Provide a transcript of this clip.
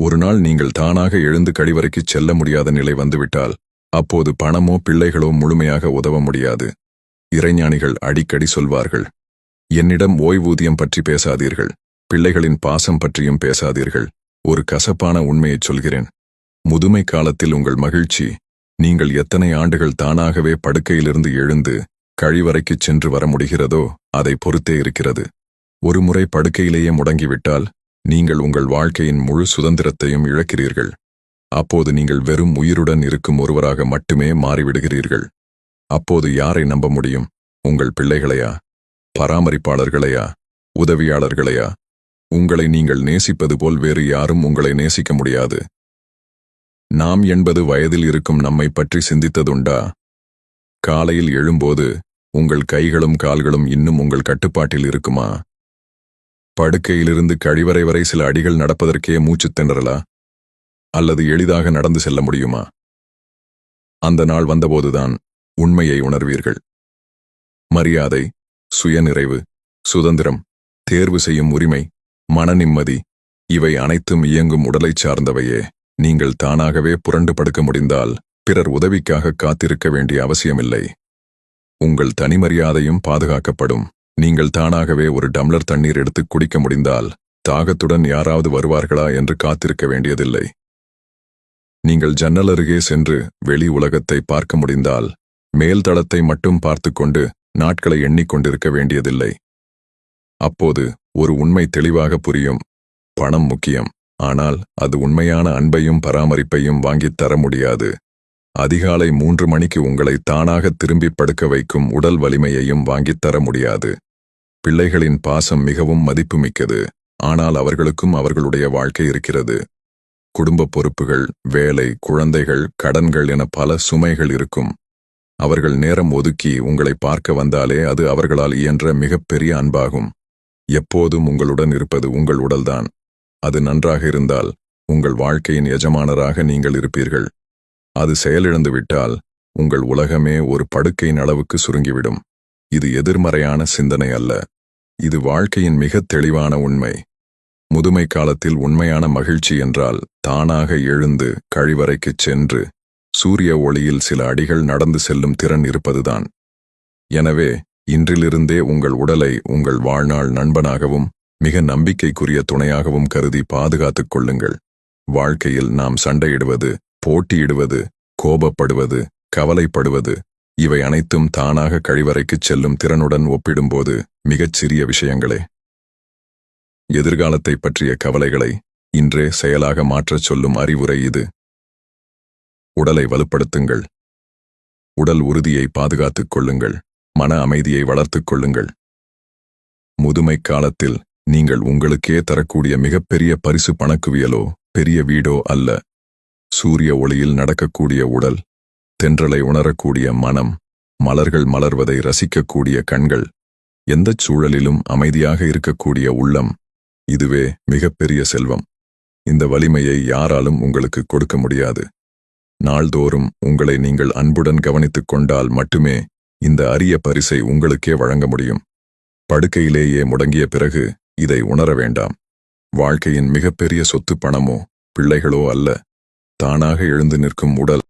ஒரு நாள் நீங்கள் தானாக எழுந்து கழிவறைக்குச் செல்ல முடியாத நிலை வந்துவிட்டால், அப்போது பணமோ பிள்ளைகளோ முழுமையாக உதவ முடியாது. இறைஞானிகள் அடிக்கடி சொல்வார்கள், என்னிடம் ஓய்வூதியம் பற்றி பேசாதீர்கள், பிள்ளைகளின் பாசம் பற்றியும் பேசாதீர்கள். ஒரு கசப்பான உண்மையைச் சொல்கிறேன். முதுமை காலத்தில் உங்கள் மகிழ்ச்சி, நீங்கள் எத்தனை ஆண்டுகள் தானாகவே படுக்கையிலிருந்து எழுந்து கழிவறைக்குச் சென்று வர முடிகிறதோ அதை பொறுத்தே இருக்கிறது. ஒருமுறை படுக்கையிலேயே முடங்கிவிட்டால் நீங்கள் உங்கள் வாழ்க்கையின் முழு சுதந்திரத்தையும் இழக்கிறீர்கள். அப்போது நீங்கள் வெறும் உயிருடன் இருக்கும் ஒருவராக மட்டுமே மாறிவிடுகிறீர்கள். அப்போது யாரை நம்ப முடியும்? உங்கள் பிள்ளைகளையா? பராமரிப்பாளர்களையா? உதவியாளர்களையா? உங்களை நீங்கள் நேசிப்பது போல் வேறு யாரும் உங்களை நேசிக்க முடியாது. நாம் 80 வயதில் இருக்கும் நம்மை பற்றி சிந்தித்ததுண்டா? காலையில் எழும்போது உங்கள் கைகளும் கால்களும் இன்னும் உங்கள் கட்டுப்பாட்டில் இருக்குமா? படுக்கையிலிருந்து கழிவறை வரை சில அடிகள் நடப்பதற்கே மூச்சுத் திணறலா? அல்லது எளிதாக நடந்து செல்ல முடியுமா? அந்த நாள் வந்தபோதுதான் உண்மையை உணர்வீர்கள். மரியாதை, சுயநிறைவு, சுதந்திரம், தேர்வு செய்யும் உரிமை, மன நிம்மதி, இவை அனைத்தும் இயங்கும் உடலைச் சார்ந்தவையே. நீங்கள் தானாகவே புரண்டு படுக்க முடிந்தால் பிறர் உதவிக்காக காத்திருக்க வேண்டிய அவசியமில்லை. உங்கள் தனிமரியாதையும் பாதுகாக்கப்படும். நீங்கள் தானாகவே ஒரு டம்ளர் தண்ணீர் எடுத்து குடிக்க முடிந்தால் தாகத்துடன் யாராவது வருவார்களா என்று காத்திருக்க வேண்டியதில்லை. நீங்கள் ஜன்னல் அருகே சென்று வெளி உலகத்தை பார்க்க முடிந்தால் மேல் தளத்தை மட்டும் பார்த்துக்கொண்டு நாட்களை எண்ணிக்கொண்டிருக்க வேண்டியதில்லை. அப்போது ஒரு உண்மை தெளிவாக புரியும். பணம் முக்கியம், ஆனால் அது உண்மையான அன்பையும் பராமரிப்பையும் வாங்கித் தர முடியாது. அதிகாலை 3 மணிக்கு உங்களை தானாக திரும்பி படுக்க வைக்கும் உடல் வலிமையையும் வாங்கித் தர முடியாது. பிள்ளைகளின் பாசம் மிகவும் மதிப்புமிக்கது, ஆனால் அவர்களுக்கும் அவர்களுடைய வாழ்க்கை இருக்கிறது. குடும்ப பொறுப்புகள், வேலை, குழந்தைகள், கடன்கள் என பல சுமைகள் இருக்கும். அவர்கள் நேரம் ஒதுக்கி உங்களை பார்க்க வந்தாலே அது அவர்களால் இயன்ற மிகப்பெரிய அன்பாகும். எப்போதும் உங்களுடன் இருப்பது உங்கள் உடல்தான். அது நன்றாக இருந்தால் உங்கள் வாழ்க்கையின் எஜமானராக நீங்கள் இருப்பீர்கள். அது செயலிழந்துவிட்டால் உங்கள் உலகமே ஒரு படுக்கையின் அளவுக்கு சுருங்கிவிடும். இது எதிர்மறையான சிந்தனை அல்ல, இது வாழ்க்கையின் மிகத் தெளிவான உண்மை. முதுமை காலத்தில் உண்மையான மகிழ்ச்சி என்றால் தானாக எழுந்து கழிவறைக்குச் சென்று சூரிய ஒளியில் சில அடிகள் நடந்து செல்லும் திறன் இருப்பதுதான். எனவே இன்றிலிருந்தே உங்கள் உடலை உங்கள் வாழ்நாள் நண்பனாகவும் மிக நம்பிக்கைக்குரிய துணையாகவும் கருதி பாதுகாத்துக் கொள்ளுங்கள். வாழ்க்கையில் நாம் சண்டையிடுவது, போட்டியிடுவது, கோபப்படுவது, கவலைப்படுவது, இவை அனைத்தும் தானாக கழிவறைக்குச் செல்லும் திறனுடன் ஒப்பிடும்போது மிகச் சிறிய விஷயங்களே. எதிர்காலத்தை பற்றிய கவலைகளை இன்றே செயலாக மாற்றச் சொல்லும் அறிவுரை இது. உடலை வலுப்படுத்துங்கள். உடல் உறுதியை பாதுகாத்துக் கொள்ளுங்கள். மன அமைதியை வளர்த்துக் கொள்ளுங்கள். முதுமை காலத்தில் நீங்கள் உங்களுக்கே தரக்கூடிய மிகப்பெரிய பரிசு பணக்குவியலோ பெரிய வீடோ அல்ல. சூரிய ஒளியில் நடக்கக்கூடிய உடல், தென்றலை உணரக்கூடிய மனம், மலர்கள் மலர்வதை ரசிக்கக்கூடிய கண்கள், எந்தச் சூழலிலும் அமைதியாக இருக்கக்கூடிய உள்ளம், இதுவே மிகப்பெரிய செல்வம். இந்த வலிமையை யாராலும் உங்களுக்கு கொடுக்க முடியாது. நாள்தோறும் உங்களை நீங்கள் அன்புடன் கவனித்துக் கொண்டால் மட்டுமே இந்த அரிய பரிசை உங்களுக்கே வழங்க முடியும். படுக்கையிலேயே முடங்கிய பிறகு இதை உணர வேண்டாம். வாழ்க்கையின் மிகப்பெரிய சொத்து பணமோ பிள்ளைகளோ அல்ல, தானாக எழுந்து நிற்கும் உடல்.